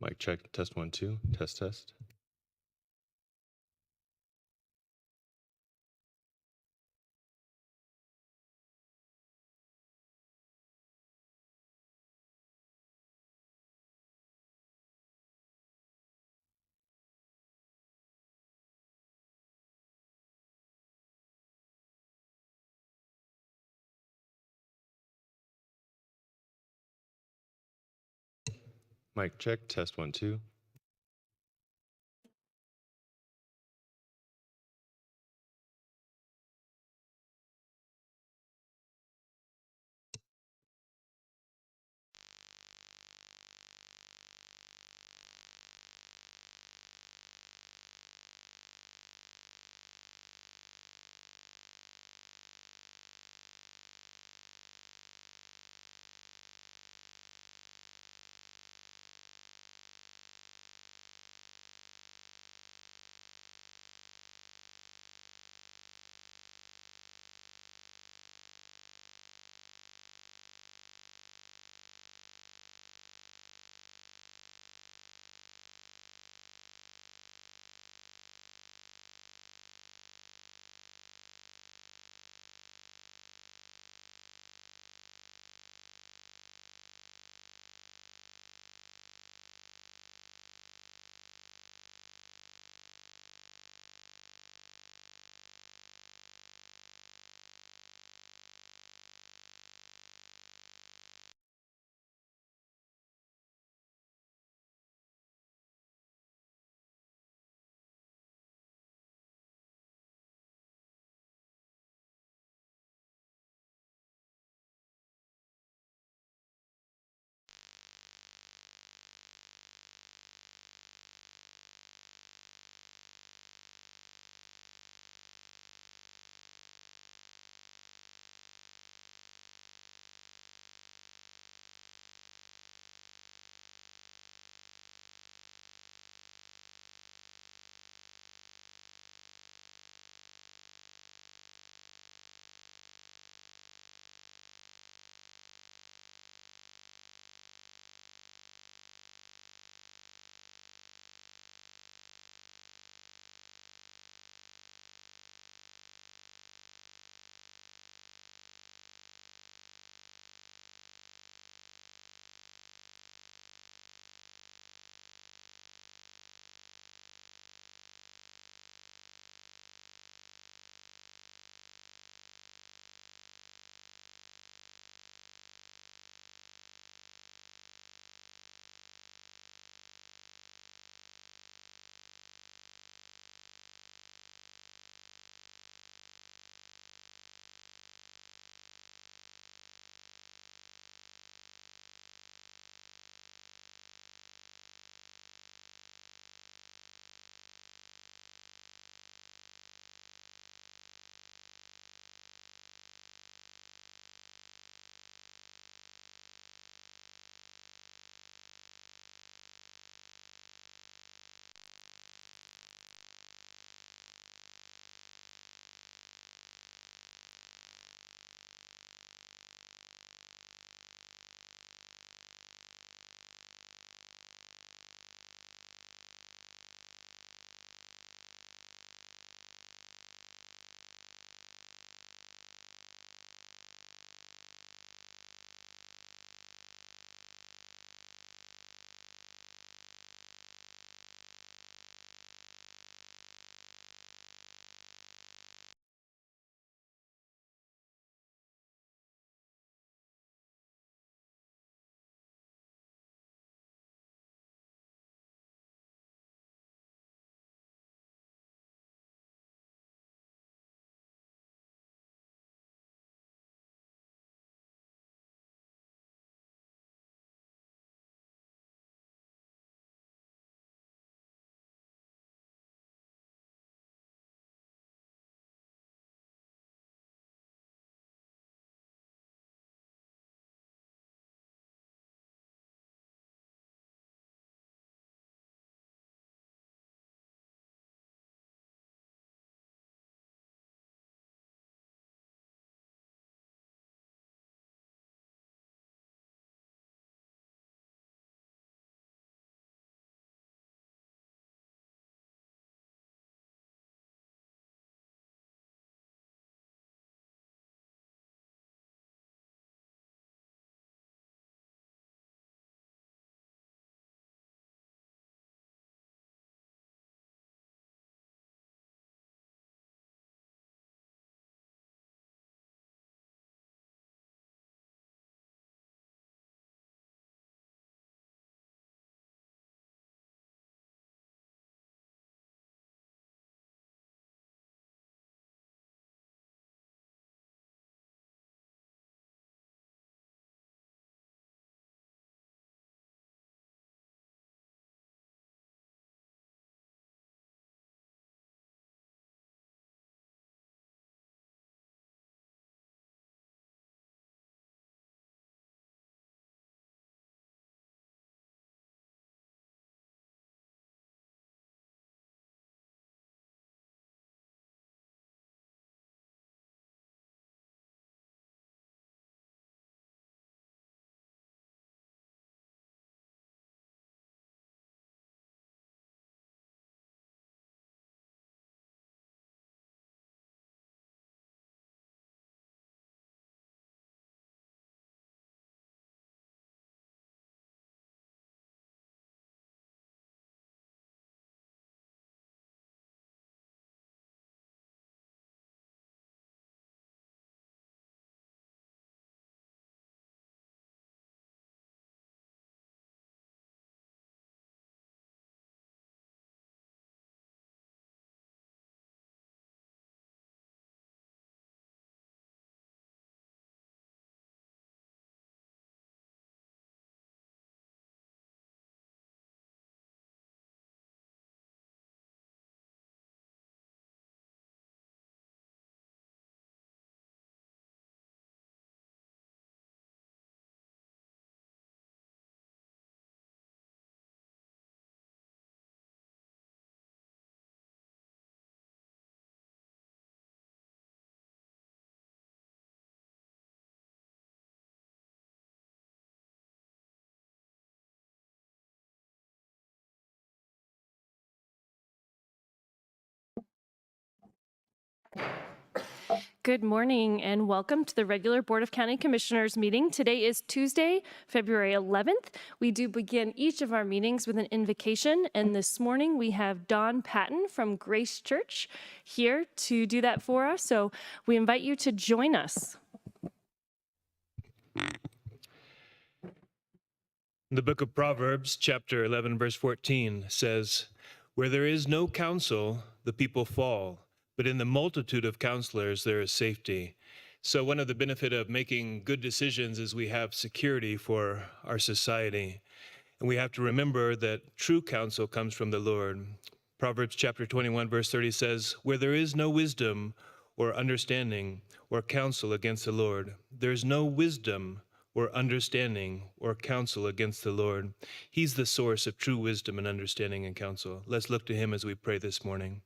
Mic check, test 1, 2, test, test. Mic check, test 1, 2. Good morning and welcome to the regular Board of County Commissioners meeting. Today is Tuesday, February 11th. We do begin each of our meetings with an invocation, and this morning we have Don Patton from Grace Church here to do that for us. So we invite you to join us. The book of Proverbs, chapter 11, verse 14 says, "Where there is no counsel, the people fall, but in the multitude of counselors there is safety." So one of the benefit of making good decisions is we have security for our society. And we have to remember that true counsel comes from the Lord. Proverbs chapter 21, verse 30 says, "Where there is no wisdom or understanding or counsel against the Lord, there is no wisdom or understanding or counsel against the Lord." He's the source of true wisdom and understanding and counsel. Let's look to him as we pray this morning.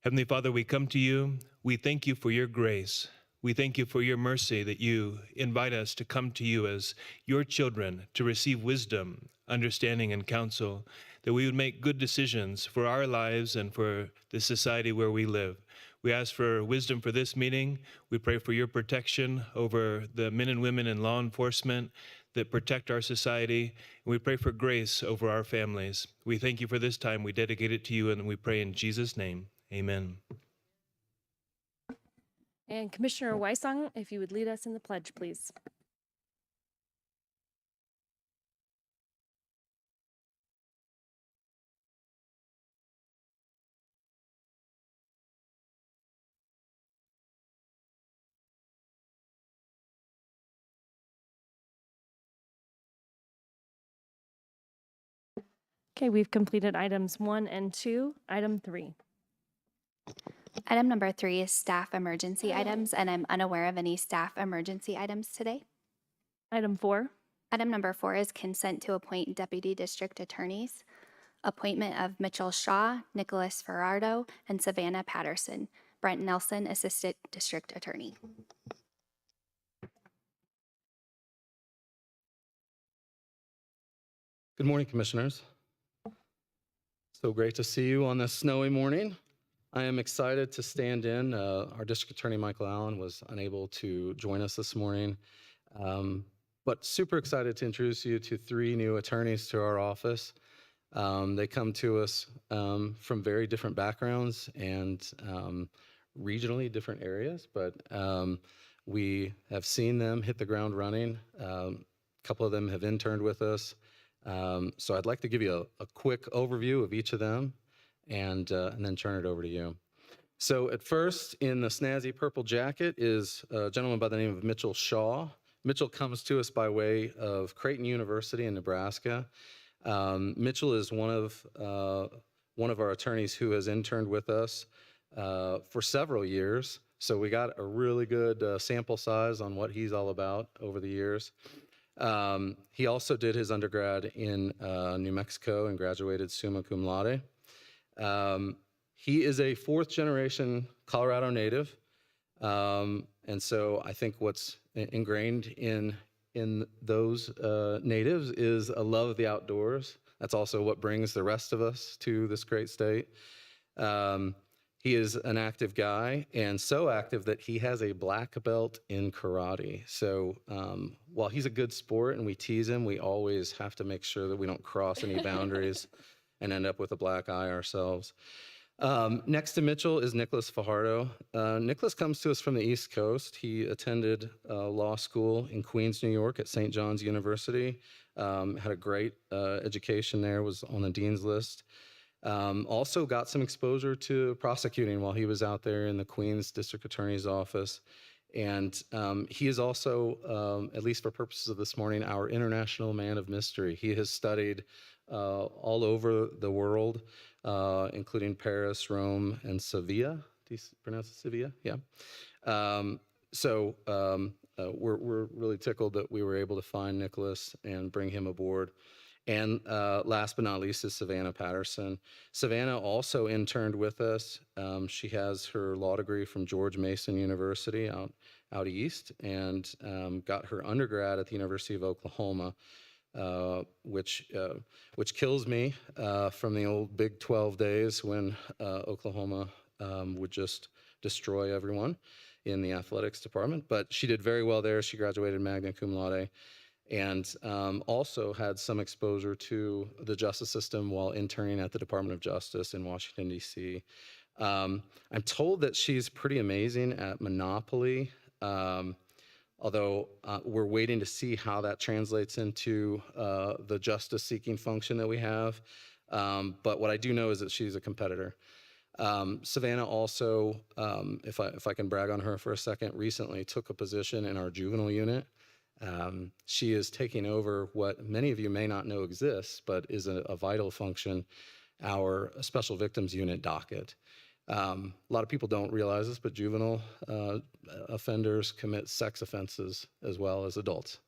Heavenly Father, we come to you. We thank you for your grace. We thank you for your mercy that you invite us to come to you as your children to receive wisdom, understanding, and counsel, that we would make good decisions for our lives and for the society where we live. We ask for wisdom for this meeting. We pray for your protection over the men and women in law enforcement that protect our society. And we pray for grace over our families. We thank you for this time. We dedicate it to you, and we pray in Jesus' name. Amen. And Commissioner Weissong, if you would lead us in the pledge, please. Okay, we've completed items 1 and 2. Item 3. Item number 3 is staff emergency items, and I'm unaware of any staff emergency items today. Item 4. Item number 4 is consent to appoint deputy district attorneys. Appointment of Mitchell Shaw, Nicholas Ferrardo, and Savannah Patterson. Brent Nelson, assistant district attorney. Good morning, Commissioners. So great to see you on this snowy morning. I am excited to stand in. Our District Attorney, Michael Allen, was unable to join us this morning, but super excited to introduce you to 3 new attorneys to our office. They come to us from very different backgrounds and regionally different areas, but we have seen them hit the ground running. A couple of them have interned with us. So I'd like to give you a quick overview of each of them and then turn it over to you. So at first, in the snazzy purple jacket is a gentleman by the name of Mitchell Shaw. Mitchell comes to us by way of Creighton University in Nebraska. Mitchell is one of our attorneys who has interned with us for several years. So we got a really good sample size on what he's all about over the years. He also did his undergrad in New Mexico and graduated summa cum laude. He is a 4th generation Colorado native. And so I think what's ingrained in those natives is a love of the outdoors. That's also what brings the rest of us to this great state. He is an active guy, and so active that he has a black belt in karate. So while he's a good sport and we tease him, we always have to make sure that we don't cross any boundaries and end up with a black eye ourselves. Next to Mitchell is Nicholas Fajardo. Nicholas comes to us from the East Coast. He attended law school in Queens, New York at St. John's University. Had a great education there, was on the dean's list. Also got some exposure to prosecuting while he was out there in the Queens District Attorney's office. And he is also, at least for purposes of this morning, our international man of mystery. He has studied all over the world, including Paris, Rome, and Sevilla. Do you pronounce it Sevilla? Yeah. We're really tickled that we were able to find Nicholas and bring him aboard. And last but not least is Savannah Patterson. Savannah also interned with us. She has her law degree from George Mason University out east, and got her undergrad at the University of Oklahoma, which kills me from the old Big 12 days when Oklahoma would just destroy everyone in the athletics department, but she did very well there. She graduated magna cum laude, and also had some exposure to the justice system while interning at the Department of Justice in Washington, D.C. I'm told that she's pretty amazing at Monopoly, although we're waiting to see how that translates into the justice-seeking function that we have. But what I do know is that she's a competitor. Savannah also, if I can brag on her for a second, recently took a position in our juvenile unit. She is taking over what many of you may not know exists, but is a vital function, our special victims unit docket. A lot of people don't realize this, but juvenile offenders commit sex offenses as well as adults.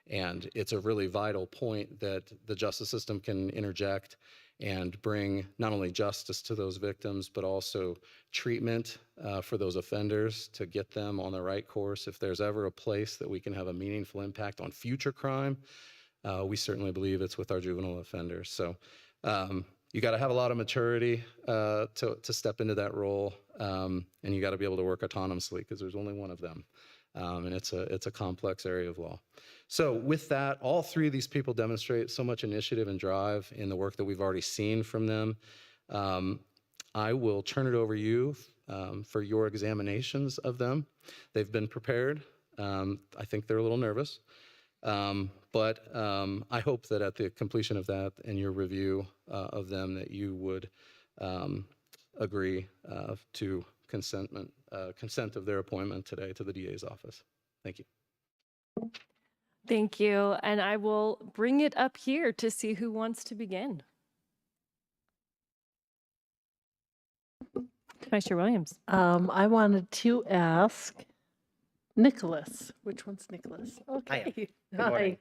And it's a really vital point that the justice system can interject and bring not only justice to those victims, but also treatment for those offenders to get them on the right course. If there's ever a place that we can have a meaningful impact on future crime, we certainly believe it's with our juvenile offenders. So you got to have a lot of maturity to step into that role, and you got to be able to work autonomously because there's only one of them. And it's a complex area of law. So with that, all three of these people demonstrate so much initiative and drive in the work that we've already seen from them. I will turn it over to you for your examinations of them. They've been prepared. I think they're a little nervous. But I hope that at the completion of that and your review of them that you would agree to consent of their appointment today to the DA's office. Thank you. Thank you. And I will bring it up here to see who wants to begin. Commissioner Williams. I wanted to ask Nicholas. Which one's Nicholas? Okay. morning.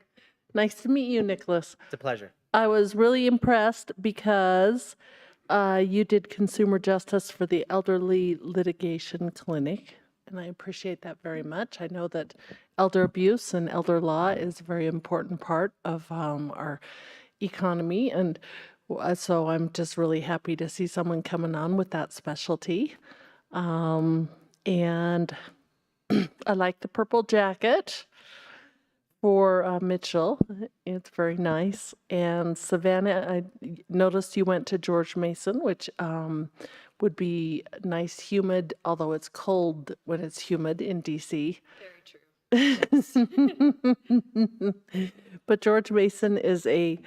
Nice to meet you, Nicholas. It's a pleasure. I was really impressed because you did consumer justice for the Elderly Litigation Clinic, and I appreciate that very much. I know that elder abuse and elder law is a very important part of our economy, and so I'm just really happy to see someone coming on with that specialty. And I like the purple jacket for Mitchell. It's very nice. And Savannah, I noticed you went to George Mason, which would be nice, humid, although it's cold when it's humid in DC. Very true. But George Mason is a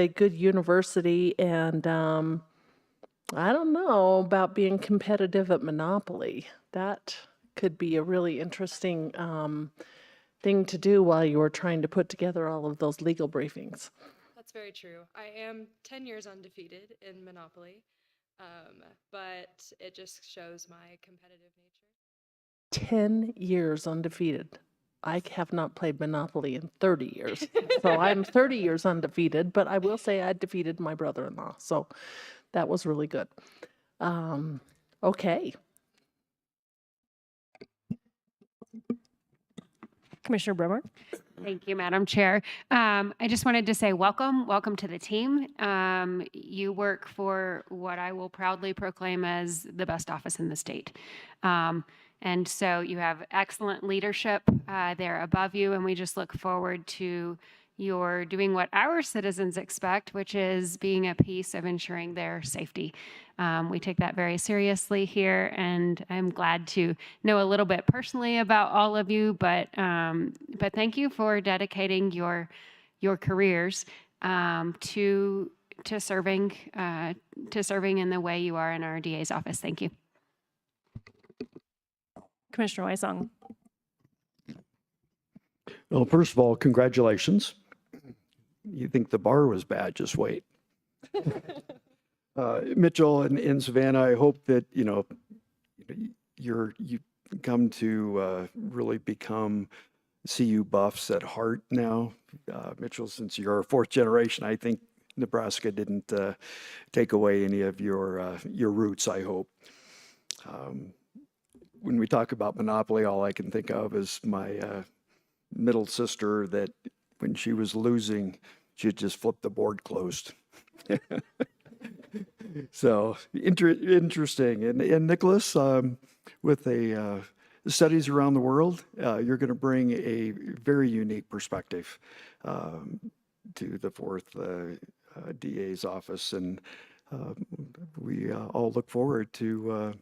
good university, and I don't know about being competitive at Monopoly. That could be a really interesting thing to do while you were trying to put together all of those legal briefings. That's very true. I am 10 years undefeated in Monopoly, but it just shows my competitive nature. 10 years undefeated. I have not played Monopoly in 30 years. So I'm 30 years undefeated, but I will say I defeated my brother-in-law. So that was really good. Okay. Commissioner Bremer. Thank you, Madam Chair. I just wanted to say welcome to the team. You work for what I will proudly proclaim as the best office in the state. And so you have excellent leadership there above you, and we just look forward to your doing what our citizens expect, which is being a piece of ensuring their safety. We take that very seriously here, and I'm glad to know a little bit personally about all of you, but thank you for dedicating your careers to serving in the way you are in our DA's office. Thank you. Commissioner Weisong. Well, first of all, congratulations. You think the bar was bad, just wait. Mitchell and Savannah, I hope that, you come to really become CU buffs at heart now. Mitchell, since you're a fourth generation, I think Nebraska didn't take away any of your roots, I hope. When we talk about Monopoly, all I can think of is my middle sister that when she was losing, she'd just flip the board closed. So interesting. And Nicholas, with a studies around the world, you're going to bring a very unique perspective to the fourth DA's office. And we all look forward to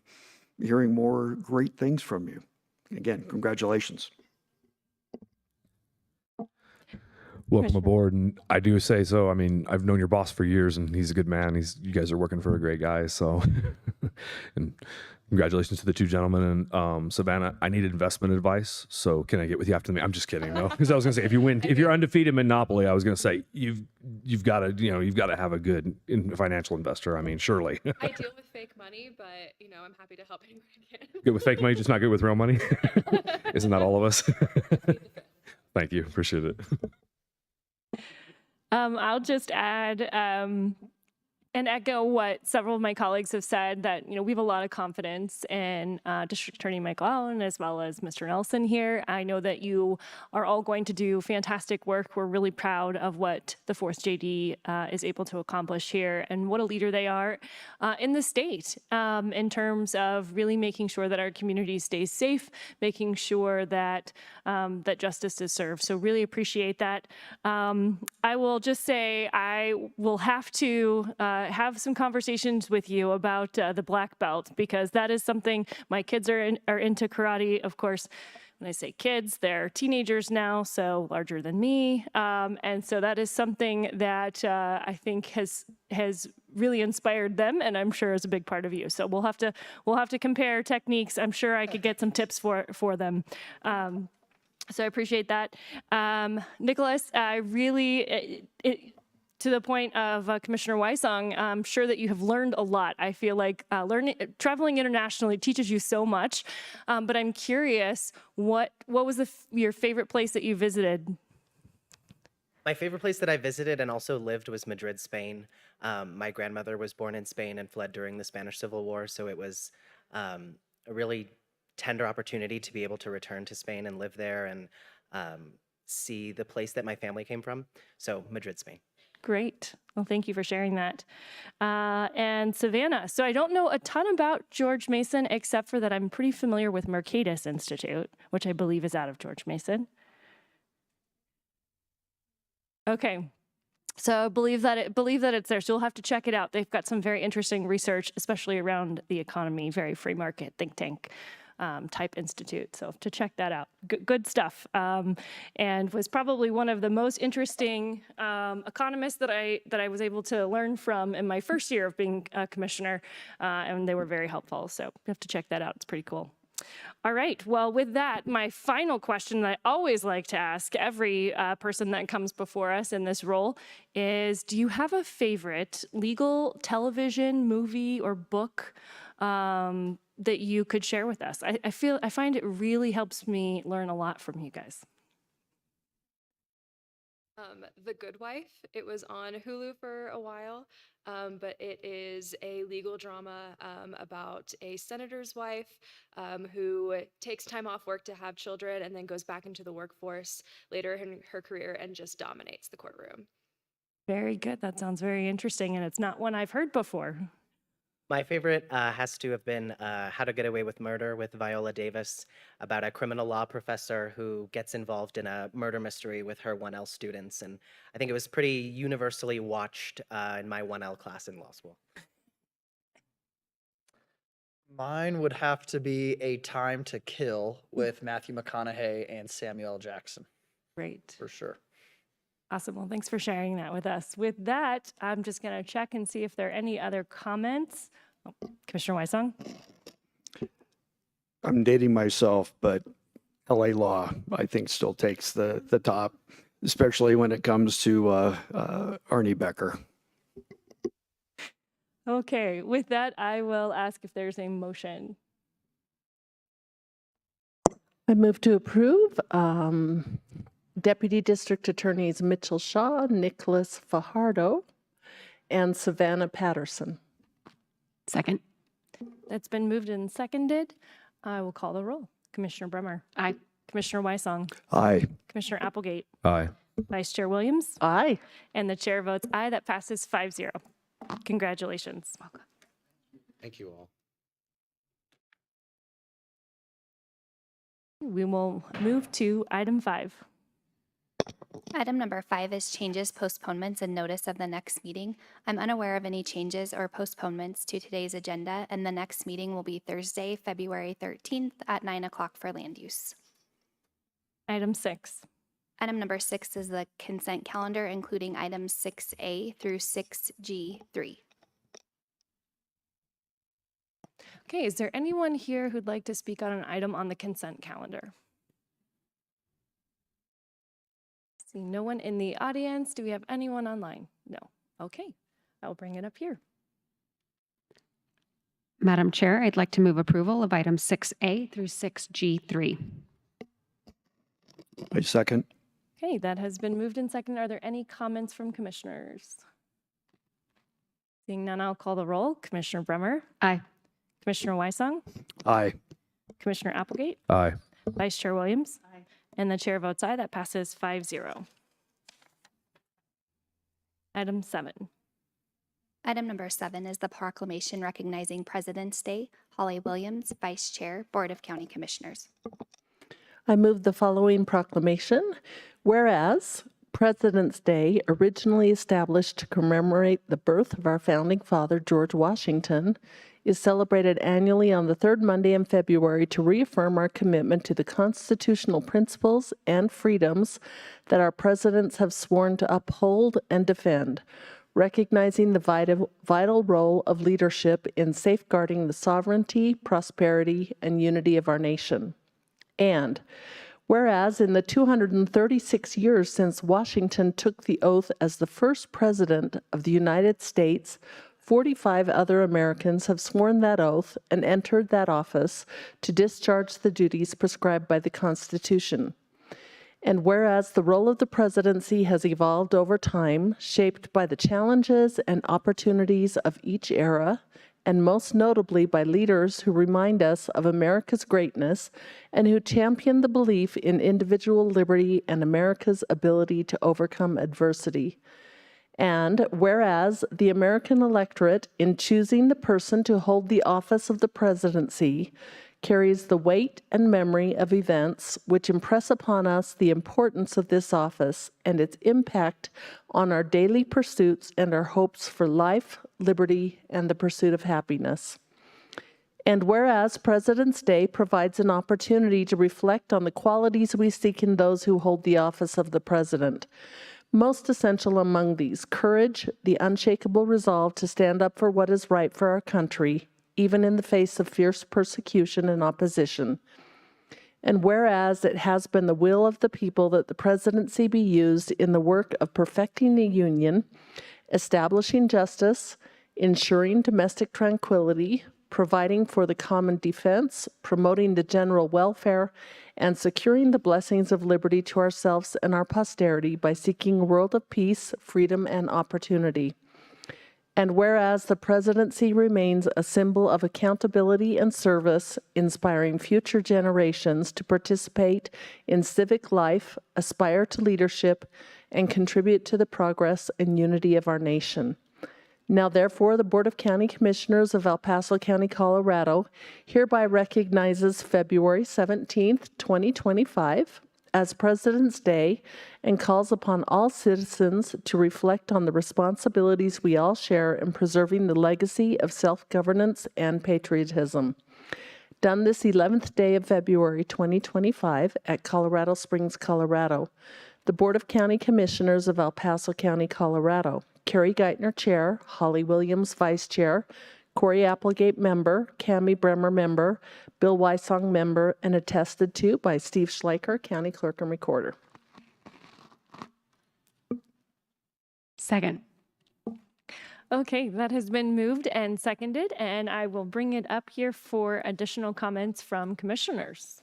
hearing more great things from you. Again, congratulations. Welcome aboard, and I do say so. I mean, I've known your boss for years, and he's a good man. You guys are working for a great guy, so and congratulations to the two gentlemen. And Savannah, I need investment advice, so can I get with you after the meeting? I'm just kidding, though, because I was gonna say if you're undefeated in Monopoly, I was gonna say you've got to have a good financial investor. I mean, surely. I deal with fake money, but I'm happy to help anyone I can. Good with fake money, just not good with real money. Isn't that all of us? Thank you, appreciate it. I'll just add and echo what several of my colleagues have said, that we have a lot of confidence in District Attorney Michael Allen as well as Mr. Nelson here. I know that you are all going to do fantastic work. We're really proud of what the 4th JD is able to accomplish here, and what a leader they are in the state in terms of really making sure that our community stays safe, making sure that that justice is served. So really appreciate that. I will just say I will have to have some conversations with you about the black belt, because that is something my kids are into karate. Of course, when I say kids, they're teenagers now, so larger than me. And so that is something that I think has really inspired them, and I'm sure is a big part of you. So we'll have to compare techniques. I'm sure I could get some tips for them. So I appreciate that. Nicholas, I really, to the point of Commissioner Weissong, I'm sure that you have learned a lot. I feel like traveling internationally teaches you so much, but I'm curious, what was your favorite place that you visited? My favorite place that I visited and also lived was Madrid, Spain. My grandmother was born in Spain and fled during the Spanish Civil War, so it was a really tender opportunity to be able to return to Spain and live there and see the place that my family came from. So Madrid, Spain. Great. Well, thank you for sharing that. And Savannah, so I don't know a ton about George Mason, except for that I'm pretty familiar with Mercatus Institute, which I believe is out of George Mason. Okay. So I believe that it's there. So you'll have to check it out. They've got some very interesting research, especially around the economy, very free market think tank type institute. So to check that out, good stuff. And was probably one of the most interesting economists that I was able to learn from in my first year of being a commissioner, and they were very helpful. So you have to check that out. It's pretty cool. All right. Well, with that, my final question that I always like to ask every person that comes before us in this role is, do you have a favorite legal television, movie, or book that you could share with us? I find it really helps me learn a lot from you guys. The Good Wife. It was on Hulu for a while, but it is a legal drama about a senator's wife who takes time off work to have children and then goes back into the workforce later in her career and just dominates the courtroom. Very good. That sounds very interesting, and it's not one I've heard before. My favorite has to have been How to Get Away with Murder with Viola Davis, about a criminal law professor who gets involved in a murder mystery with her 1L students. And I think it was pretty universally watched in my 1L class in law school. Mine would have to be A Time to Kill with Matthew McConaughey and Samuel L. Jackson. Great. For sure. Awesome. Well, thanks for sharing that with us. With that, I'm just going to check and see if there are any other comments. Oh, Commissioner Weissong? I'm dating myself, but LA law, I think, still takes the top, especially when it comes to Arnie Becker. Okay. With that, I will ask if there's a motion. I move to approve Deputy District Attorneys Mitchell Shaw, Nicholas Fajardo, and Savannah Patterson. Second. It's been moved and seconded. I will call the roll. Commissioner Bremer. Aye. Commissioner Weissong. Aye. Commissioner Applegate. Aye. Vice Chair Williams. Aye. And the chair votes aye. That passes 5-0. Congratulations. Welcome. Thank you all. We will move to item 5. Item number 5 is changes, postponements, and notice of the next meeting. I'm unaware of any changes or postponements to today's agenda, and the next meeting will be Thursday, February 13th at 9 o'clock for land use. Item 6. Item number 6 is the consent calendar, including items 6A through 6G3. Okay, is there anyone here who'd like to speak on an item on the consent calendar? See no one in the audience. Do we have anyone online? No. Okay, I'll bring it up here. Madam Chair, I'd like to move approval of items 6A through 6G3. I second. Okay, that has been moved and seconded. Are there any comments from commissioners? Seeing none, I'll call the roll. Commissioner Bremer, Aye. Commissioner Weissong, Aye. Commissioner Applegate, Aye. Vice Chair Williams, and the chair votes aye. That passes 5-0. Item 7. Item number 7 is the proclamation recognizing President's Day. Holly Williams, Vice Chair, Board of County Commissioners. I move the following proclamation. Whereas President's Day, originally established to commemorate the birth of our founding father, George Washington, is celebrated annually on the third Monday in February to reaffirm our commitment to the constitutional principles and freedoms that our presidents have sworn to uphold and defend, recognizing the vital role of leadership in safeguarding the sovereignty, prosperity, and unity of our nation. And whereas in the 236 years since Washington took the oath as the first president of the United States, 45 other Americans have sworn that oath and entered that office to discharge the duties prescribed by the Constitution. And whereas the role of the presidency has evolved over time, shaped by the challenges and opportunities of each era, and most notably by leaders who remind us of America's greatness and who champion the belief in individual liberty and America's ability to overcome adversity. And whereas the American electorate, in choosing the person to hold the office of the presidency, carries the weight and memory of events which impress upon us the importance of this office and its impact on our daily pursuits and our hopes for life, liberty, and the pursuit of happiness. And whereas President's Day provides an opportunity to reflect on the qualities we seek in those who hold the office of the president, most essential among these, courage, the unshakable resolve to stand up for what is right for our country, even in the face of fierce persecution and opposition. And whereas it has been the will of the people that the presidency be used in the work of perfecting the Union, establishing justice, ensuring domestic tranquility, providing for the common defense, promoting the general welfare, and securing the blessings of liberty to ourselves and our posterity by seeking a world of peace, freedom, and opportunity. And whereas the presidency remains a symbol of accountability and service, inspiring future generations to participate in civic life, aspire to leadership, and contribute to the progress and unity of our nation. Now, therefore, the Board of County Commissioners of El Paso County, Colorado, hereby recognizes February 17th, 2025, as President's Day and calls upon all citizens to reflect on the responsibilities we all share in preserving the legacy of self-governance and patriotism. Done this 11th day of February 2025 at Colorado Springs, Colorado. The Board of County Commissioners of El Paso County, Colorado. Carrie Geithner, Chair, Holly Williams, Vice Chair, Corey Applegate, Member, Cammie Bremer, Member, Bill Weissong, Member, and attested to by Steve Schleicher, County Clerk and Recorder. Second. Okay, that has been moved and seconded, and I will bring it up here for additional comments from commissioners.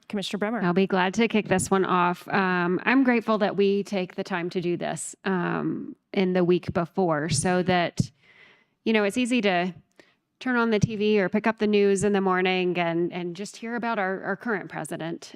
Commissioner Bremer. I'll be glad to kick this one off. I'm grateful that we take the time to do this in the week before so that, you know, it's easy to turn on the TV or pick up the news in the morning and just hear about our current president.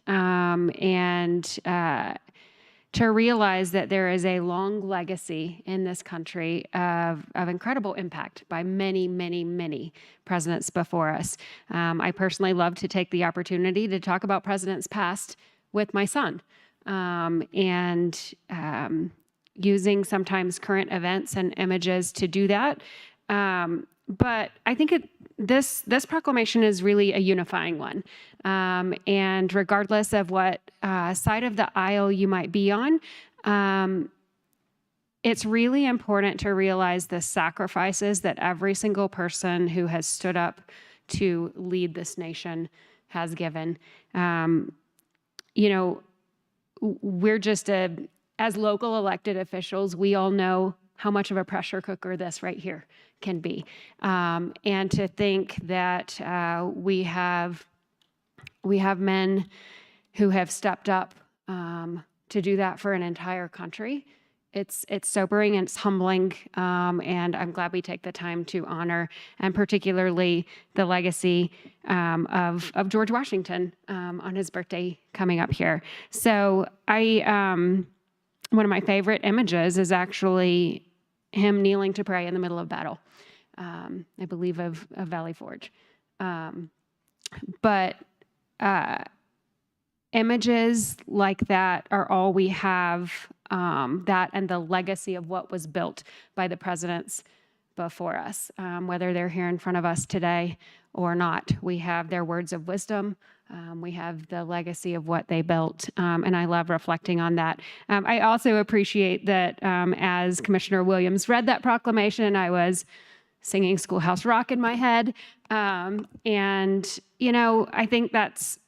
to realize that there is a long legacy in this country of incredible impact by many, many, many presidents before us. I personally love to take the opportunity to talk about presidents past with my son, and using sometimes current events and images to do that. But I think this proclamation is really a unifying one. And regardless of what side of the aisle you might be on, it's really important to realize the sacrifices that every single person who has stood up to lead this nation has given. We're just as local elected officials, we all know how much of a pressure cooker this right here can be. And to think that we have men who have stepped up to do that for an entire country, it's sobering and it's humbling, and I'm glad we take the time to honor, and particularly the legacy of George Washington on his birthday coming up here. So one of my favorite images is actually him kneeling to pray in the middle of battle, I believe of Valley Forge. But images like that are all we have, that and the legacy of what was built by the presidents before us, whether they're here in front of us today or not. We have their words of wisdom. We have the legacy of what they built, and I love reflecting on that. I also appreciate that as Commissioner Williams read that proclamation, I was singing Schoolhouse Rock in my head. And, I think that's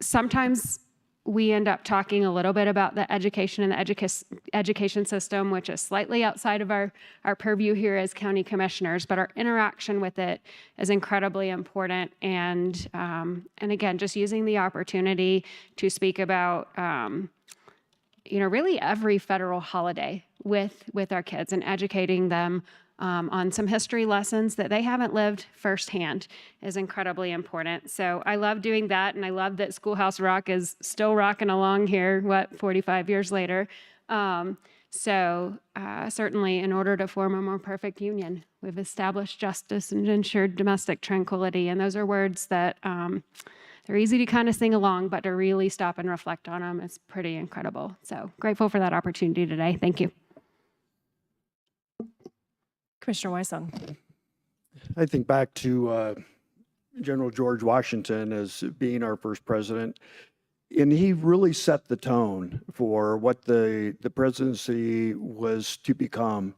sometimes we end up talking a little bit about the education and the education system, which is slightly outside of our purview here as county commissioners, but our interaction with it is incredibly important. And again, just using the opportunity to speak about, really every federal holiday with our kids and educating them on some history lessons that they haven't lived firsthand is incredibly important. So I love doing that, and I love that Schoolhouse Rock is still rocking along here, 45 years later. Certainly, in order to form a more perfect union, we've established justice and ensured domestic tranquility, and those are words that they're easy to kind of sing along, but to really stop and reflect on them is pretty incredible. So grateful for that opportunity today. Thank you. Commissioner Wysong. I think back to General George Washington as being our first president, and he really set the tone for what the presidency was to become.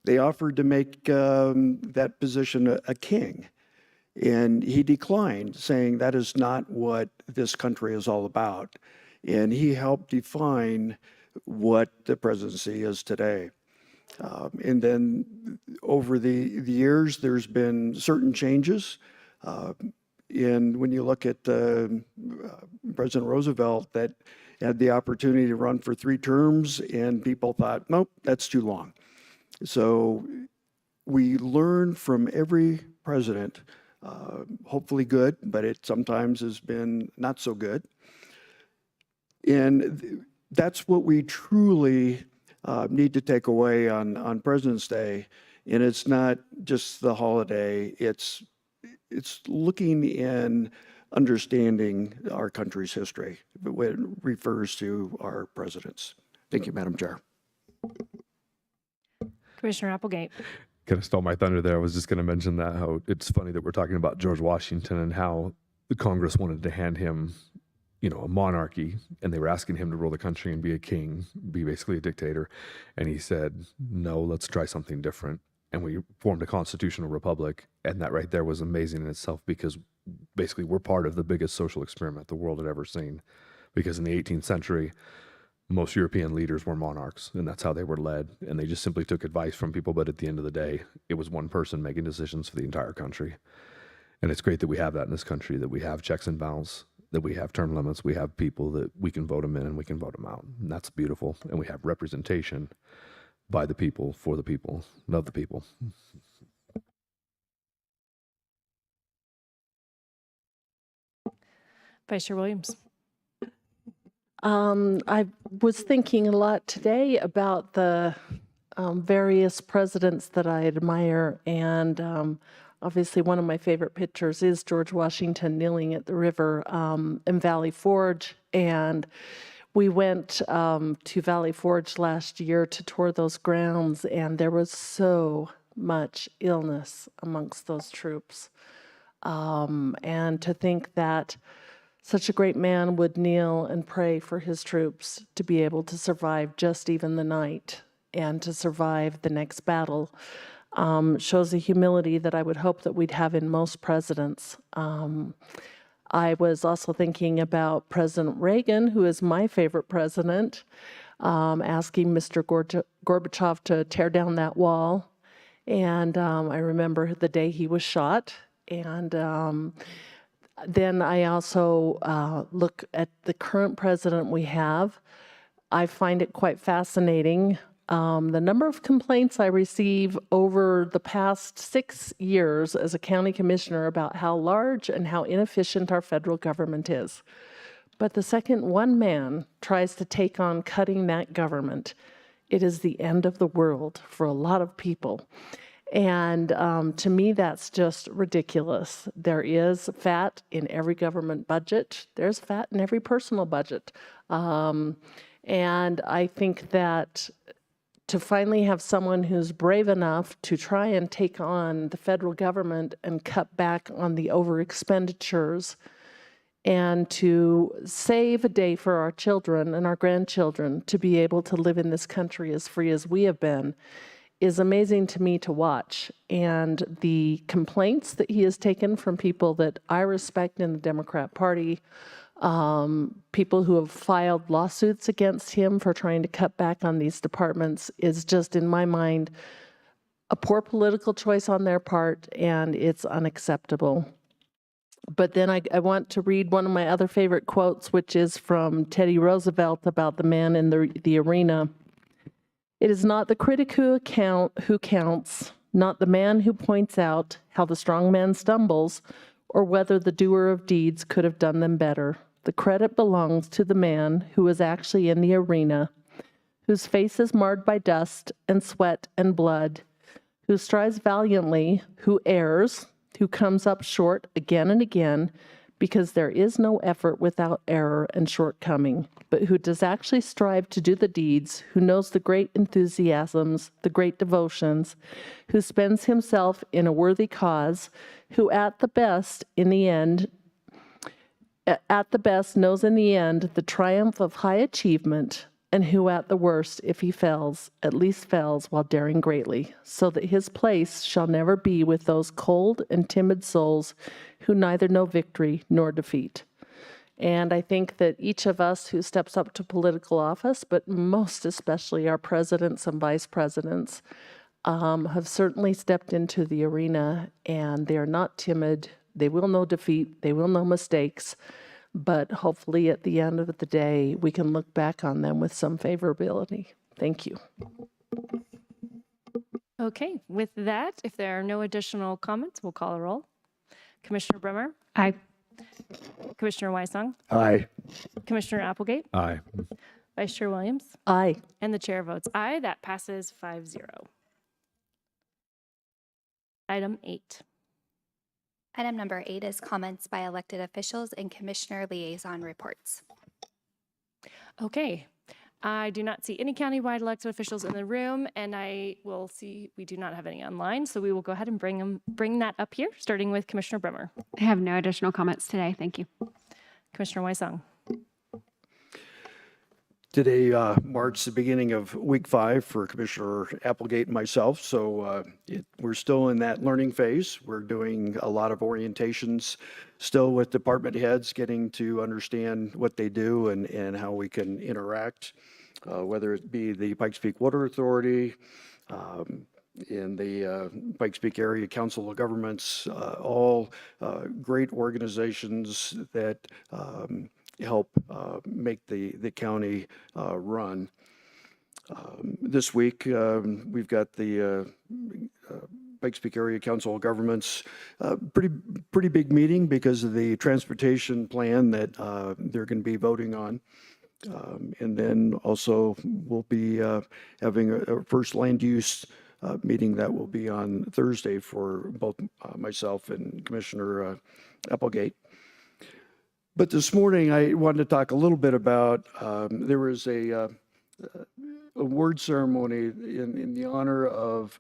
They offered to make that position a king, and he declined, saying that is not what this country is all about. And he helped define what the presidency is today. And then over the years, there's been certain changes. And when you look at President Roosevelt, that had the opportunity to run for 3 terms, and people thought, nope, that's too long. So we learn from every president, hopefully good, but it sometimes has been not so good. And that's what we truly need to take away on President's Day. And it's not just the holiday, it's looking and understanding our country's history when it refers to our presidents. Thank you, Madam Chair. Commissioner Applegate. Kind of stole my thunder there. I was just going to mention that, how it's funny that we're talking about George Washington and how the Congress wanted to hand him, a monarchy, and they were asking him to rule the country and be a king, be basically a dictator. And he said, no, let's try something different. And we formed a constitutional republic. And that right there was amazing in itself, because basically we're part of the biggest social experiment the world had ever seen. Because in the 18th century, most European leaders were monarchs, and that's how they were led. And they just simply took advice from people. But at the end of the day, it was one person making decisions for the entire country. And it's great that we have that in this country, that we have checks and balances, that we have term limits, we have people that we can vote them in and we can vote them out. And that's beautiful. And we have representation by the people, for the people, of the people. Vice Chair Williams. I was thinking a lot today about the various presidents that I admire, and obviously one of my favorite pictures is George Washington kneeling at the river in Valley Forge, and we went to Valley Forge last year to tour those grounds, and there was so much illness amongst those troops. And to think that such a great man would kneel and pray for his troops to be able to survive just even the night and to survive the next battle shows a humility that I would hope that we'd have in most presidents. I was also thinking about President Reagan, who is my favorite president, asking Mr. Gorbachev to tear down that wall. And I remember the day he was shot. And then I also look at the current president we have. I find it quite fascinating. The number of complaints I receive over the past 6 years as a county commissioner about how large and how inefficient our federal government is. But the second one man tries to take on cutting that government, it is the end of the world for a lot of people. And to me, that's just ridiculous. There is fat in every government budget. There's fat in every personal budget. And I think that to finally have someone who's brave enough to try and take on the federal government and cut back on the over expenditures and to save a day for our children and our grandchildren to be able to live in this country as free as we have been is amazing to me to watch. And the complaints that he has taken from people that I respect in the Democrat Party, people who have filed lawsuits against him for trying to cut back on these departments is just, in my mind, a poor political choice on their part, and it's unacceptable. But then I want to read one of my other favorite quotes, which is from Teddy Roosevelt about the man in the arena. It is not the critic who counts, not the man who points out how the strong man stumbles, or whether the doer of deeds could have done them better. The credit belongs to the man who is actually in the arena, whose face is marred by dust and sweat and blood, who strives valiantly, who errs, who comes up short again and again, because there is no effort without error and shortcoming, but who does actually strive to do the deeds, who knows the great enthusiasms, the great devotions, who spends himself in a worthy cause, who at the best knows in the end the triumph of high achievement, and who at the worst, if he fails, at least fails while daring greatly, so that his place shall never be with those cold and timid souls who neither know victory nor defeat. And I think that each of us who steps up to political office, but most especially our presidents and vice presidents, have certainly stepped into the arena, and they are not timid. They will know defeat. They will know mistakes. But hopefully at the end of the day, we can look back on them with some favorability. Thank you. Okay, with that, if there are no additional comments, we'll call a roll. Commissioner Bremer? Aye. Commissioner Weissong? Aye. Commissioner Applegate? Aye. Vice Chair Williams? Aye. And the chair votes aye. That passes 5-0. Item 8. Item number 8 is comments by elected officials and commissioner liaison reports. Okay. I do not see any countywide elected officials in the room, and I will see we do not have any online, so we will go ahead and bring that up here, starting with Commissioner Bremer. I have no additional comments today. Thank you. Commissioner Weissong. Today marks the beginning of week 5 for Commissioner Applegate and myself. So we're still in that learning phase. We're doing a lot of orientations still with department heads, getting to understand what they do and how we can interact, whether it be the Pikes Peak Water Authority, in the Pikes Peak Area Council of Governments, all great organizations that help make the county run. This week, we've got the Pikes Peak Area Council of Governments, pretty big meeting because of the transportation plan that they're going to be voting on. And then also we'll be having a first land use meeting that will be on Thursday for both myself and Commissioner Applegate. But this morning I wanted to talk a little bit about, there was a award ceremony in the honor of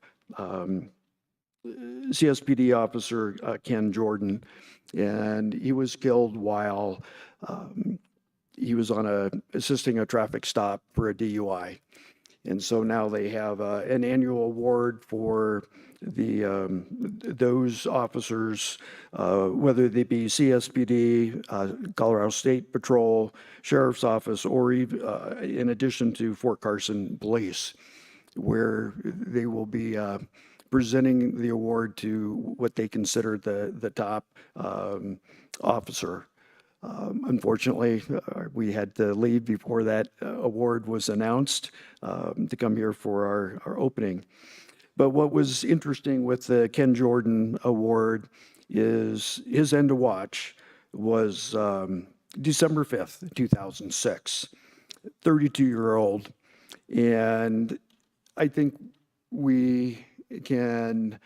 CSPD officer Ken Jordan, and he was killed while he was assisting a traffic stop for a DUI. And so now they have an annual award for those officers, whether they be CSPD, Colorado State Patrol, Sheriff's Office, or even in addition to Fort Carson Police, where they will be presenting the award to what they consider the top officer. Unfortunately, we had to leave before that award was announced to come here for our opening. But what was interesting with the Ken Jordan Award is his end of watch was December 5th, 2006, 32-year-old. And I think we can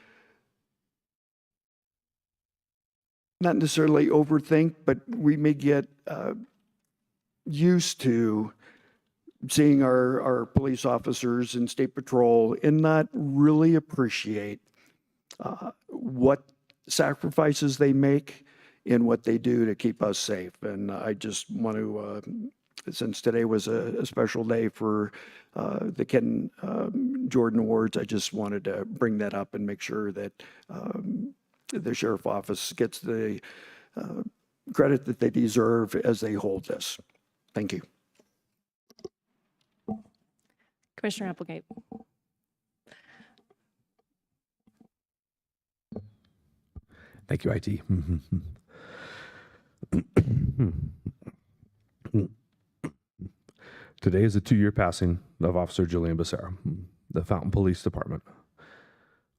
not necessarily overthink, but we may get used to seeing our police officers and state patrol and not really appreciate what sacrifices they make and what they do to keep us safe. And I just want to, since today was a special day for the Ken Jordan Awards, I just wanted to bring that up and make sure that the Sheriff Office gets the credit that they deserve as they hold this. Thank you. Commissioner Applegate. Thank you, IT. Today is the 2-year passing of Officer Julian Becerra, the Fountain Police Department.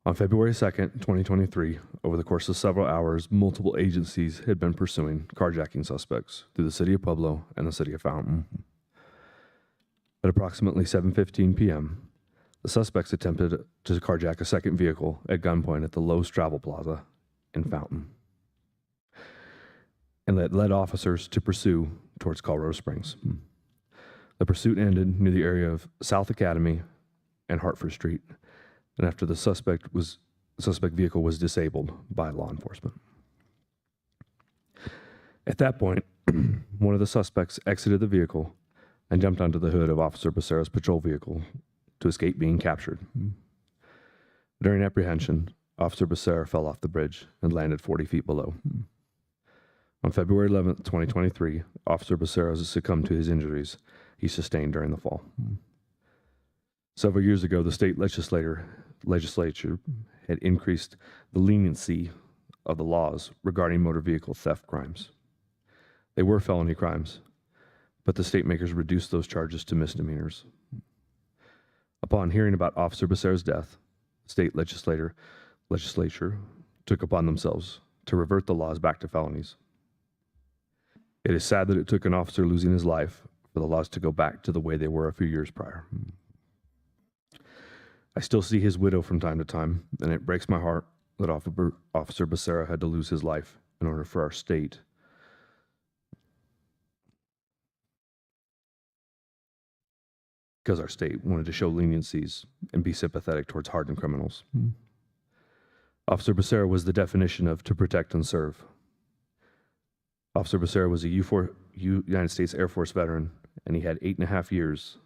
On February 2nd, 2023, over the course of several hours, multiple agencies had been pursuing carjacking suspects through the city of Pueblo and the city of Fountain. At approximately 7:15 p.m., the suspects attempted to carjack a second vehicle at gunpoint at the Lowe's Travel Plaza in Fountain, and that led officers to pursue towards Colorado Springs. The pursuit ended near the area of South Academy and Hartford Street, and after the suspect vehicle was disabled by law enforcement. At that point, one of the suspects exited the vehicle and jumped onto the hood of Officer Becerra's patrol vehicle to escape being captured. During apprehension, Officer Becerra fell off the bridge and landed 40 feet below. On February 11th, 2023, Officer Becerra succumbed to his injuries he sustained during the fall. Several years ago, the state legislature had increased the leniency of the laws regarding motor vehicle theft crimes. They were felony crimes, but the state makers reduced those charges to misdemeanors. Upon hearing about Officer Becerra's death, the state legislature took upon themselves to revert the laws back to felonies. It is sad that it took an officer losing his life for the laws to go back to the way they were a few years prior. I still see his widow from time to time, and it breaks my heart that Officer Becerra had to lose his life in order for our state because our state wanted to show leniencies and be sympathetic towards hardened criminals. Officer Becerra was the definition of to protect and serve. Officer Becerra was a United States Air Force veteran, and he had 8.5 years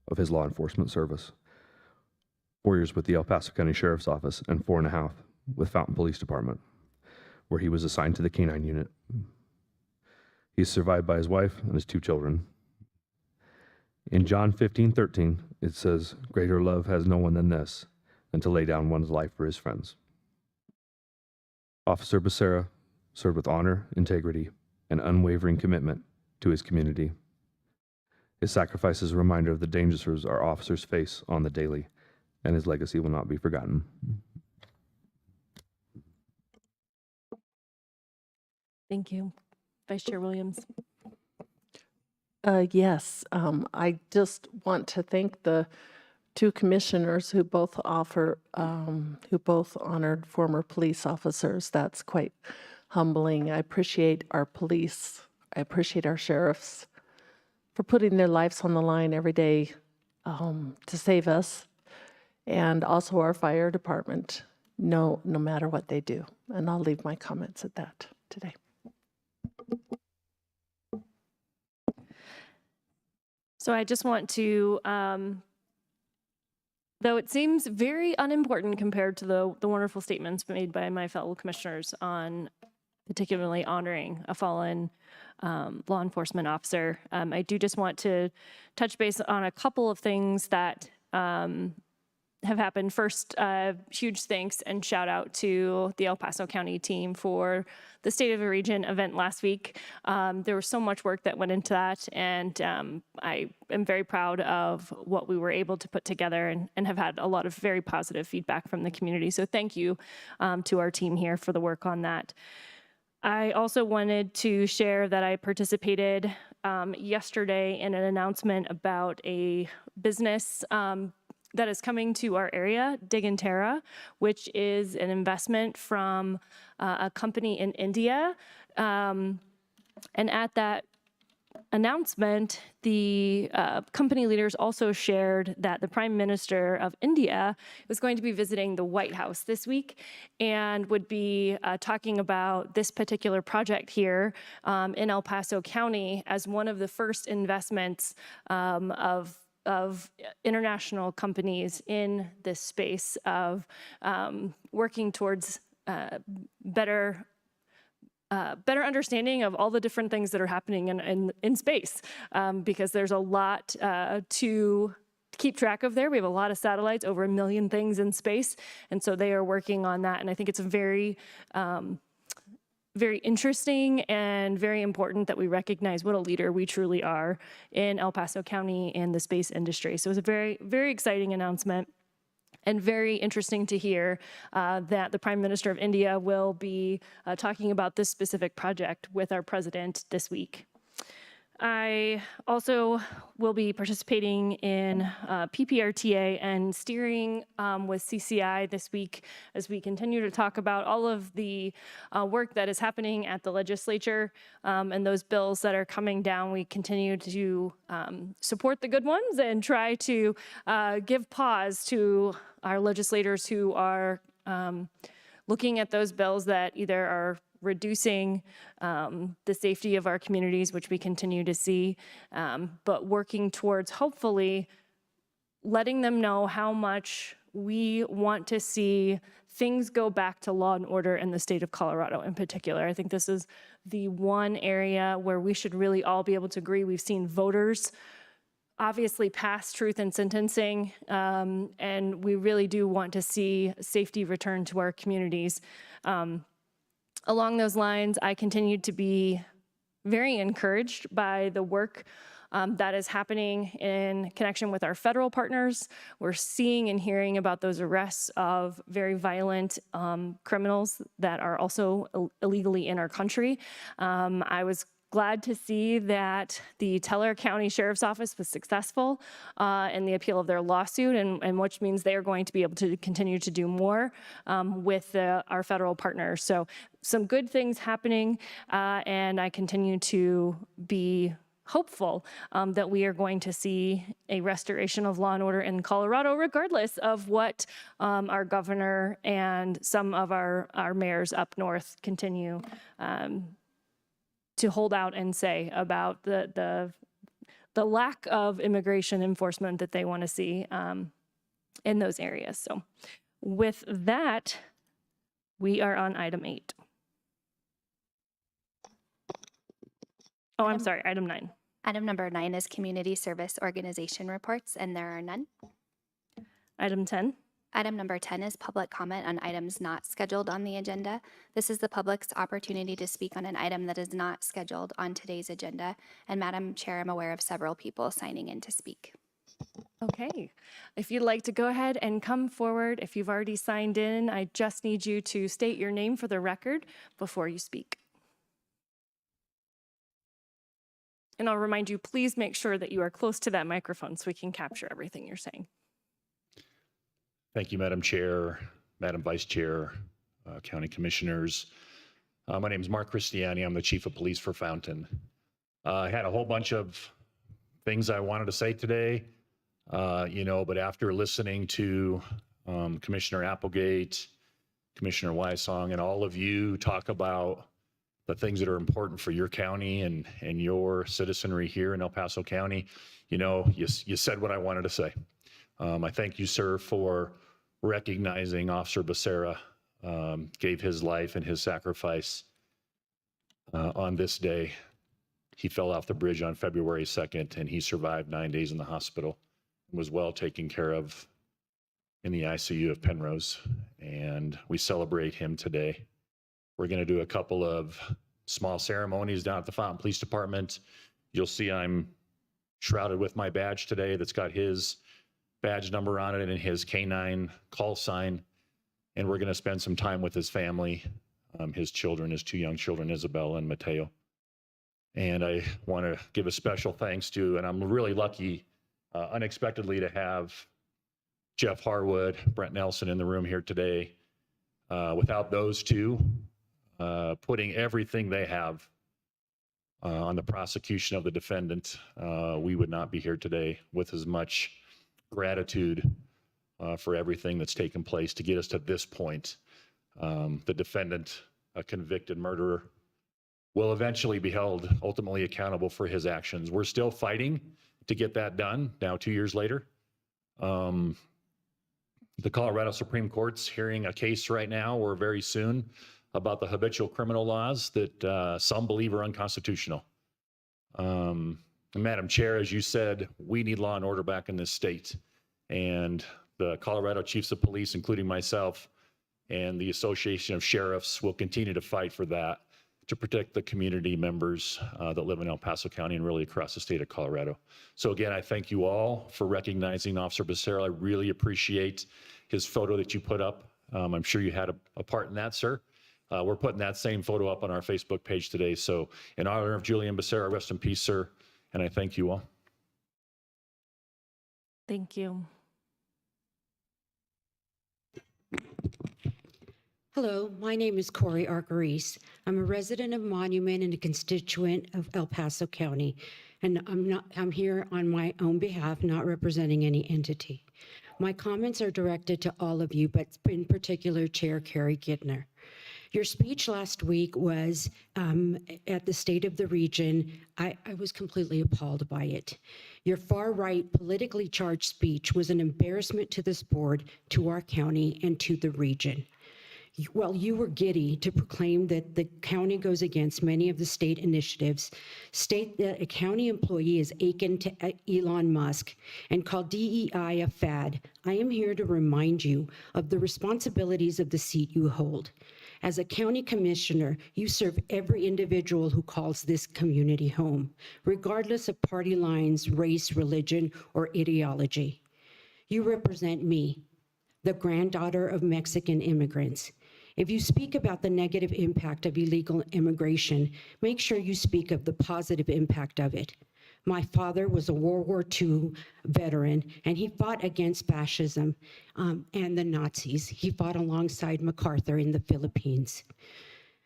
of his law enforcement service. 4 years with the El Paso County Sheriff's Office and 4.5 with Fountain Police Department, where he was assigned to the K-9 unit. He is survived by his wife and his 2 children. In John 15:13, it says, "Greater love has no one than this, than to lay down one's life for his friends." Officer Becerra served with honor, integrity, and unwavering commitment to his community. His sacrifice is a reminder of the dangers our officers face on the daily, and his legacy will not be forgotten. Thank you. Vice Chair Williams. Yes, I just want to thank the two commissioners who both who both honored former police officers. That's quite humbling. I appreciate our police. I appreciate our sheriffs for putting their lives on the line every day to save us, and also our fire department, no matter what they do. And I'll leave my comments at that today. So I just want to, though it seems very unimportant compared to the wonderful statements made by my fellow commissioners on particularly honoring a fallen law enforcement officer, I do just want to touch base on a couple of things that have happened. First, huge thanks and shout out to the El Paso County team for the State of the Region event last week. There was so much work that went into that, and I am very proud of what we were able to put together and have had a lot of very positive feedback from the community. So thank you to our team here for the work on that. I also wanted to share that I participated yesterday in an announcement about a business that is coming to our area, Diganterra, which is an investment from a company in India. And at that announcement, the company leaders also shared that the Prime Minister of India was going to be visiting the White House this week and would be talking about this particular project here in El Paso County as one of the first investments of international companies in this space of working towards better understanding of all the different things that are happening in space, because there's a lot to keep track of there. We have a lot of satellites, over 1 million things in space, and so they are working on that. And I think it's a very interesting and very important that we recognize what a leader we truly are in El Paso County and the space industry. So it was a very, very exciting announcement and very interesting to hear that the Prime Minister of India will be talking about this specific project with our president this week. I also will be participating in PPRTA and steering with CCI this week as we continue to talk about all of the work that is happening at the legislature and those bills that are coming down. We continue to support the good ones and try to give pause to our legislators who are looking at those bills that either are reducing the safety of our communities, which we continue to see, but working towards hopefully letting them know how much we want to see things go back to law and order in the state of Colorado in particular. I think this is the one area where we should really all be able to agree. We've seen voters obviously pass truth in sentencing, and we really do want to see safety return to our communities. Along those lines, I continue to be very encouraged by the work that is happening in connection with our federal partners. We're seeing and hearing about those arrests of very violent criminals that are also illegally in our country. I was glad to see that the Teller County Sheriff's Office was successful in the appeal of their lawsuit, and which means they are going to be able to continue to do more with our federal partners. So some good things happening, and I continue to be hopeful that we are going to see a restoration of law and order in Colorado, regardless of what our governor and some of our mayors up north continue to hold out and say about the lack of immigration enforcement that they want to see in those areas. So with that, we are on item 8. Oh, I'm sorry, item 9. Item number 9 is community service organization reports, and there are none. Item 10. Item number 10 is public comment on items not scheduled on the agenda. This is the public's opportunity to speak on an item that is not scheduled on today's agenda. And Madam Chair, I'm aware of several people signing in to speak. Okay, if you'd like to go ahead and come forward, if you've already signed in, I just need you to state your name for the record before you speak. And I'll remind you, please make sure that you are close to that microphone so we can capture everything you're saying. Thank you, Madam Chair, Madam Vice Chair, County Commissioners. My name is Mark Christiani. I'm the Chief of Police for Fountain. I had a whole bunch of things I wanted to say today, but after listening to Commissioner Applegate, Commissioner Wysong, and all of you talk about the things that are important for your county and your citizenry here in El Paso County, you said what I wanted to say. I thank you, sir, for recognizing Officer Becerra gave his life and his sacrifice on this day. He fell off the bridge on February 2nd, and he survived 9 days in the hospital and was well taken care of in the ICU of Penrose, and we celebrate him today. We're going to do a couple of small ceremonies down at the Fountain Police Department. You'll see I'm shrouded with my badge today that's got his badge number on it and his K9 call sign, and we're going to spend some time with his family, his children, his 2 young children, Isabella and Mateo. And I want to give a special thanks to, and I'm really lucky, unexpectedly, to have Jeff Harwood, Brent Nelson in the room here today. Without those two, putting everything they have on the prosecution of the defendant, we would not be here today with as much gratitude for everything that's taken place to get us to this point. The defendant, a convicted murderer, will eventually be held ultimately accountable for his actions. We're still fighting to get that done now 2 years later. The Colorado Supreme Court's hearing a case right now or very soon about the habitual criminal laws that some believe are unconstitutional. Madam Chair, as you said, we need law and order back in this state. And the Colorado Chiefs of Police, including myself, and the Association of Sheriffs will continue to fight for that, to protect the community members that live in El Paso County and really across the state of Colorado. So again, I thank you all for recognizing Officer Becerra. I really appreciate his photo that you put up. I'm sure you had a part in that, sir. We're putting that same photo up on our Facebook page today. So in honor of Julian Becerra, rest in peace, sir. And I thank you all. Thank you. Hello, my name is Corey Arcarice. I'm a resident of Monument and a constituent of El Paso County, and I'm here on my own behalf, not representing any entity. My comments are directed to all of you, but in particular, Chair Carrie Gittner. Your speech last week was at the State of the Region. I was completely appalled by it. Your far-right, politically charged speech was an embarrassment to this board, to our county, and to the region. Well, you were giddy to proclaim that the county goes against many of the state initiatives, state that a county employee is akin to Elon Musk, and call DEI a fad. I am here to remind you of the responsibilities of the seat you hold. As a county commissioner, you serve every individual who calls this community home, regardless of party lines, race, religion, or ideology. You represent me, the granddaughter of Mexican immigrants. If you speak about the negative impact of illegal immigration, make sure you speak of the positive impact of it. My father was a World War II veteran, and he fought against fascism and the Nazis. He fought alongside MacArthur in the Philippines.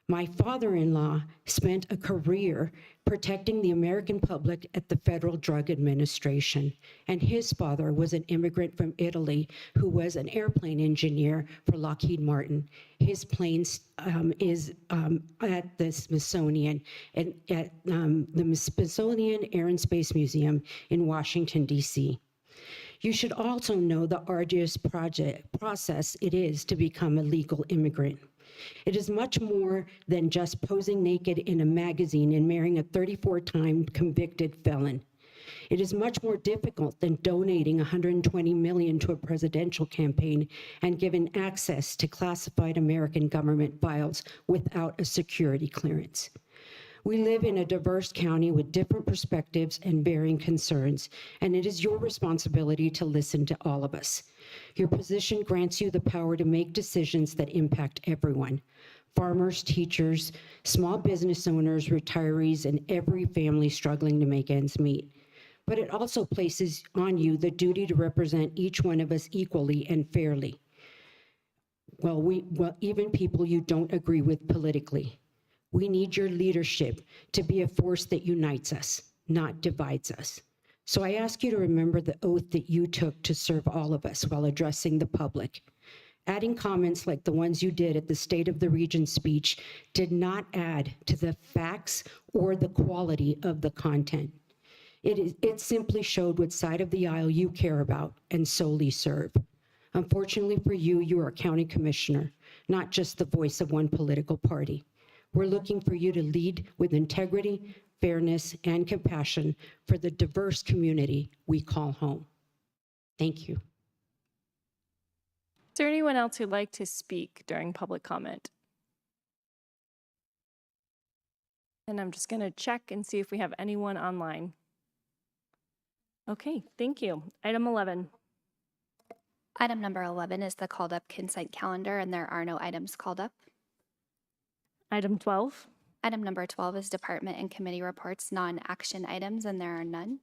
My father-in-law spent a career protecting the American public at the Federal Drug Administration, and his father was an immigrant from Italy who was an airplane engineer for Lockheed Martin. His plane is at the Smithsonian, at the Smithsonian Air and Space Museum in Washington, D.C. You should also know the arduous process it is to become a legal immigrant. It is much more than just posing naked in a magazine and marrying a 34-time convicted felon. It is much more difficult than donating $120 million to a presidential campaign and giving access to classified American government files without a security clearance. We live in a diverse county with different perspectives and varying concerns, and it is your responsibility to listen to all of us. Your position grants you the power to make decisions that impact everyone. farmers, teachers, small business owners, retirees, and every family struggling to make ends meet. But it also places on you the duty to represent each one of us equally and fairly. Well, even people you don't agree with politically. We need your leadership to be a force that unites us, not divides us. So I ask you to remember the oath that you took to serve all of us while addressing the public. Adding comments like the ones you did at the State of the Region speech did not add to the facts or the quality of the content. It simply showed what side of the aisle you care about and solely serve. Unfortunately for you, you are a county commissioner, not just the voice of one political party. We're looking for you to lead with integrity, fairness, and compassion for the diverse community we call home. Thank you. Is there anyone else who'd like to speak during public comment? And I'm just going to check and see if we have anyone online. Okay, thank you. Item 11. Item number 11 is the called up consent calendar, and there are no items called up. Item 12. Item number 12 is department and committee reports, non-action items, and there are none.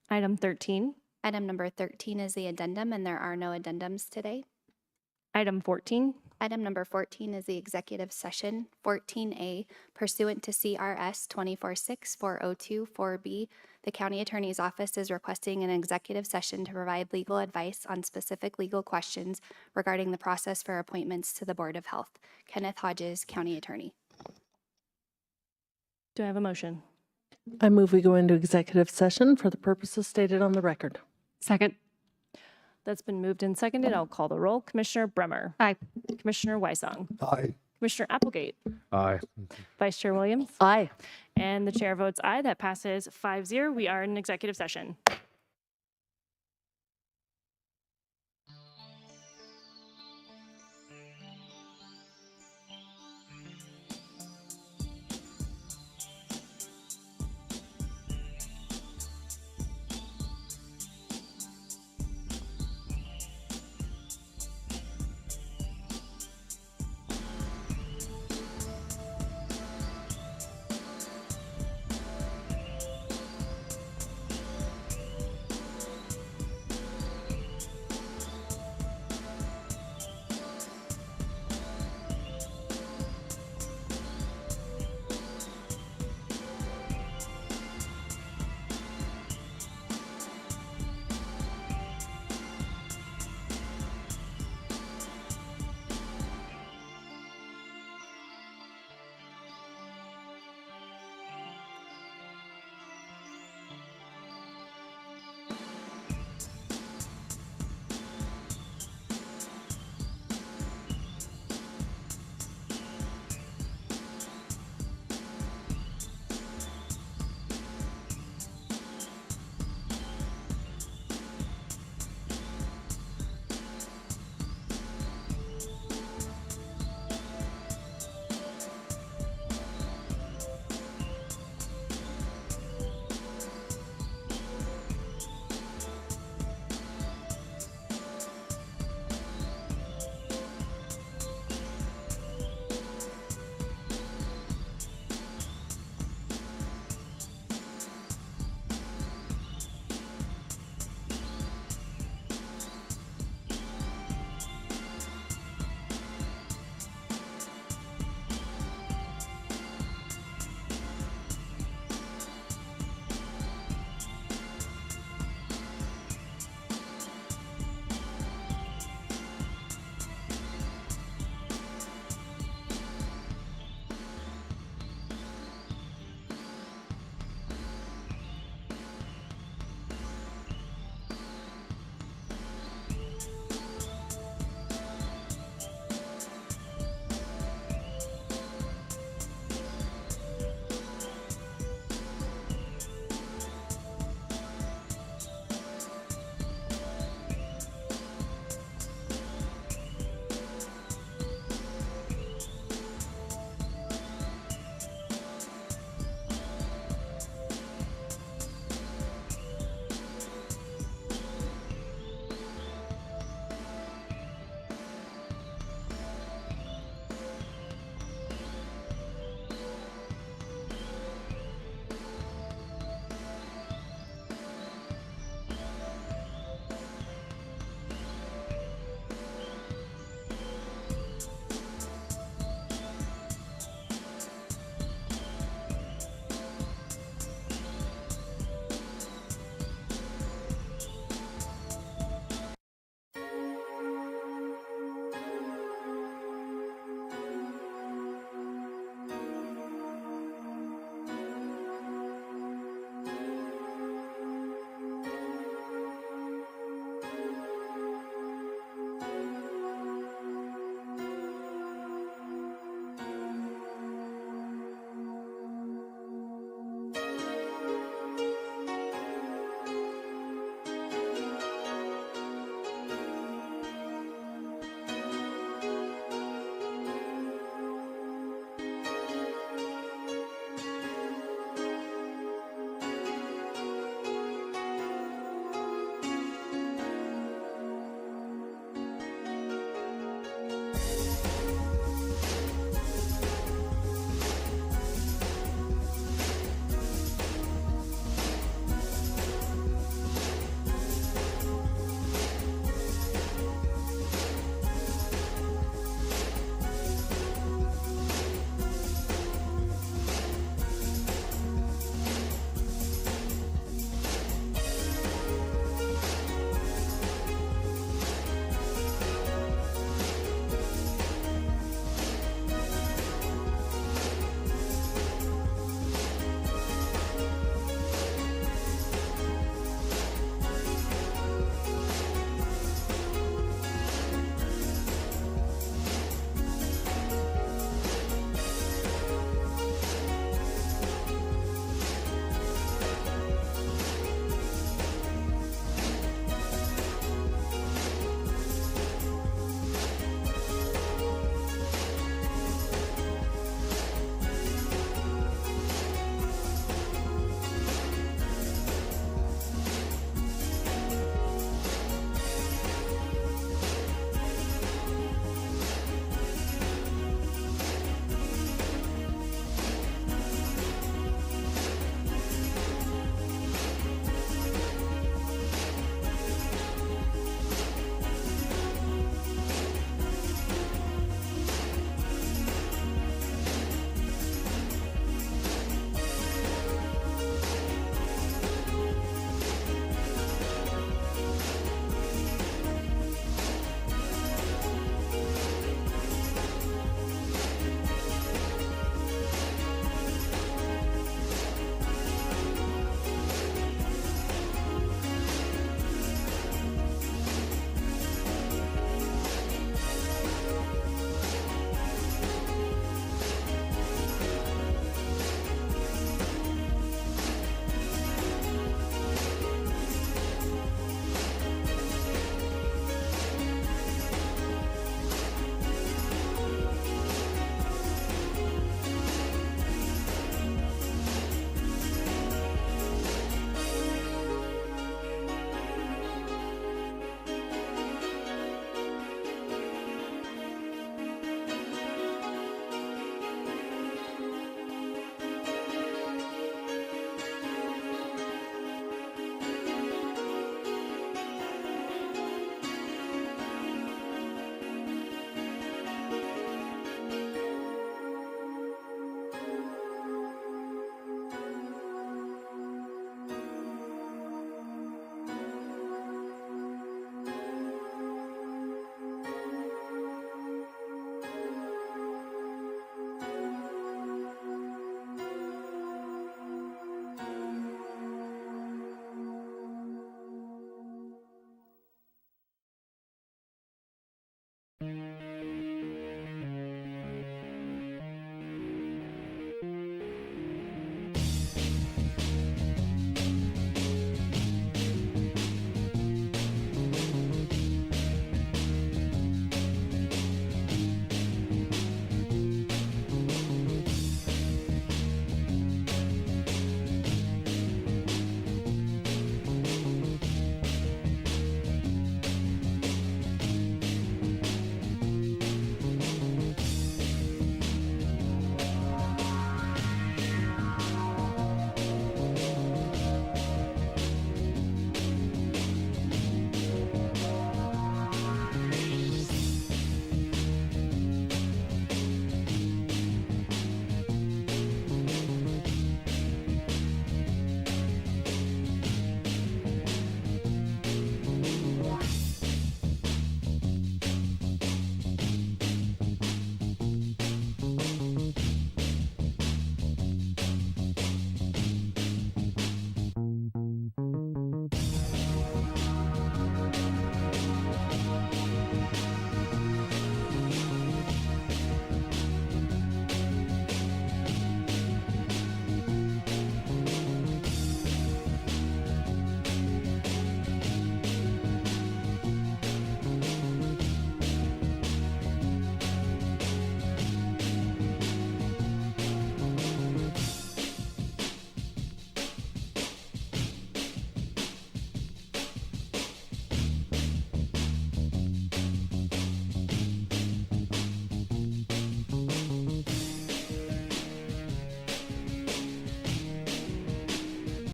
Item 13. Item number 13 is the addendum, and there are no addendums today. Item 14. Item number 14 is the executive session. 14A, pursuant to CRS 246402-4B, the county attorney's office is requesting an executive session to provide legal advice on specific legal questions regarding the process for appointments to the Board of Health. Kenneth Hodges, County Attorney. Do I have a motion? I move we go into executive session for the purposes stated on the record. Second. That's been moved and seconded. I'll call the roll. Commissioner Bremer. Aye. Commissioner Weisong. Aye. Commissioner Applegate. Aye. Vice Chair Williams. Aye. And the chair votes aye. That passes 5-0. We are in executive session.